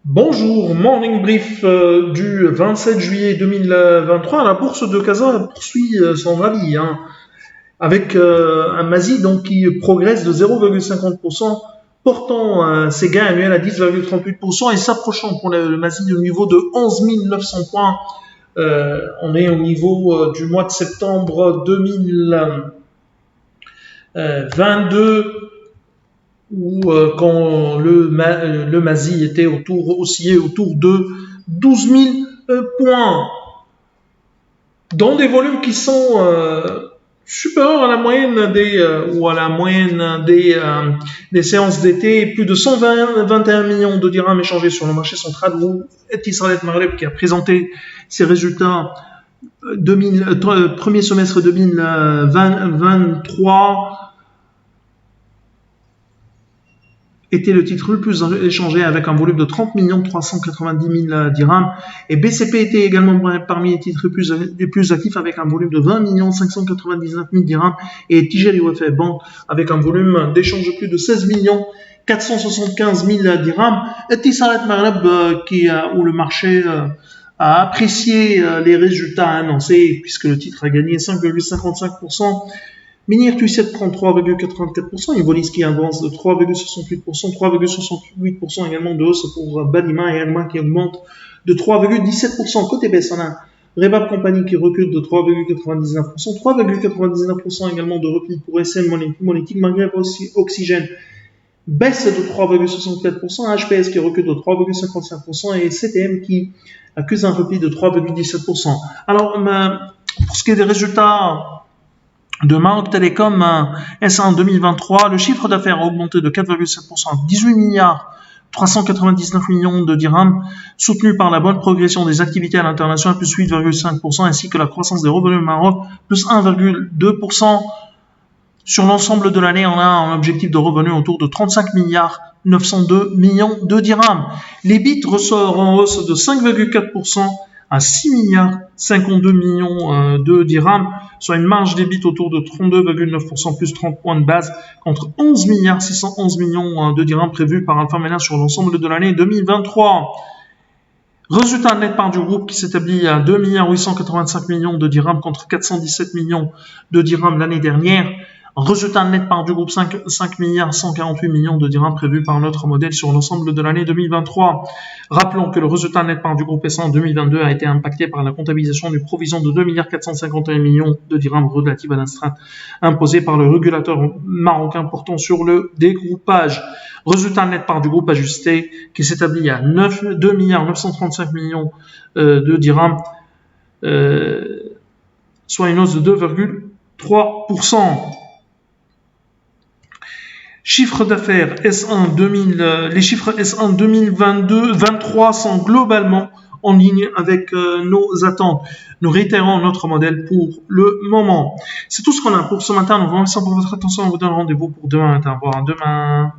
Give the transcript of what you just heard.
Bonjour, morning brief du 27 juillet 2023. La bourse de Casa poursuit son rallye avec un MASI donc, qui progresse de 0,50%, portant ses gains annuels à 10,38% et s'approchant pour le MASI du niveau de 11 900 points. On est au niveau du mois de septembre 2022. Où quand le MASI était oscillait autour de 12 000 points, dans des volumes qui sont supérieurs à la moyenne des séances d'été. Plus de 121 millions de dirhams échangés sur le marché central, où Etisalat Maghreb, qui a présenté ses résultats premier semestre 2023, était le titre le plus échangé avec un volume de 30 390 000 dirhams. Et BCP était également parmi les titres les plus actifs avec un volume de 20 599 000 dirhams. Et Tijari Wafah Bank avec un volume d'échange de plus de 16 475 000 dirhams. Et Tisalat Maghreb, où le marché a apprécié les résultats annoncés puisque le titre a gagné 5,55%. Minir Q7 prend 3,84%, Evolis qui avance de 3,68%, 3,68% également de hausse pour Balima et Alma qui augmente de 3,17%. Côté baisse, on a Rebab Company qui recule de 3,99%, 3,99% également de repli pour SM Monétique, Maghreb Oxygène baisse de 3,64%, HPS qui recule de 3,55% et CTM qui accuse un repli de 3,17%. Alors, pour ce qui est des résultats de Maroc Telecom S1 2023, le chiffre d'affaires a augmenté de 4,7% à 18 399 millions de dirhams, soutenu par la bonne progression des activités à l'international, plus 8,5%, ainsi que la croissance des revenus au Maroc, plus 1,2%. Sur l'ensemble de l'année, on a un objectif de revenus autour de 35 902 millions de dirhams. L'EBIT ressort en hausse de 5,4% à 6 52 millions de dirhams, soit une marge d'EBIT autour de 32,9%, plus 30 points de base, contre 11 611 millions de dirhams prévus par Alpha Mena sur l'ensemble de l'année 2023. Résultat net part du groupe qui s'établit à 2 885 millions de dirhams contre 417 millions de dirhams l'année dernière. Résultat net part du groupe 5 148 millions de dirhams prévus par notre modèle sur l'ensemble de l'année 2023. Rappelons que le résultat net part du groupe S1 en 2022 a été impacté par la comptabilisation d'une provision de 2 451 millions de dirhams relative à l'astreinte imposée par le régulateur marocain portant sur le dégroupage. Résultat net part du groupe ajusté qui s'établit à 2 935 millions de dirhams, soit une hausse de 2,3%. Chiffre d'affaires S1 les chiffres S1 2023 sont globalement en ligne avec nos attentes. Nous réitérons notre modèle pour le moment. C'est tout ce qu'on a pour ce matin. Nous vous remercions pour votre attention. On vous donne rendez-vous pour demain matin. Demain.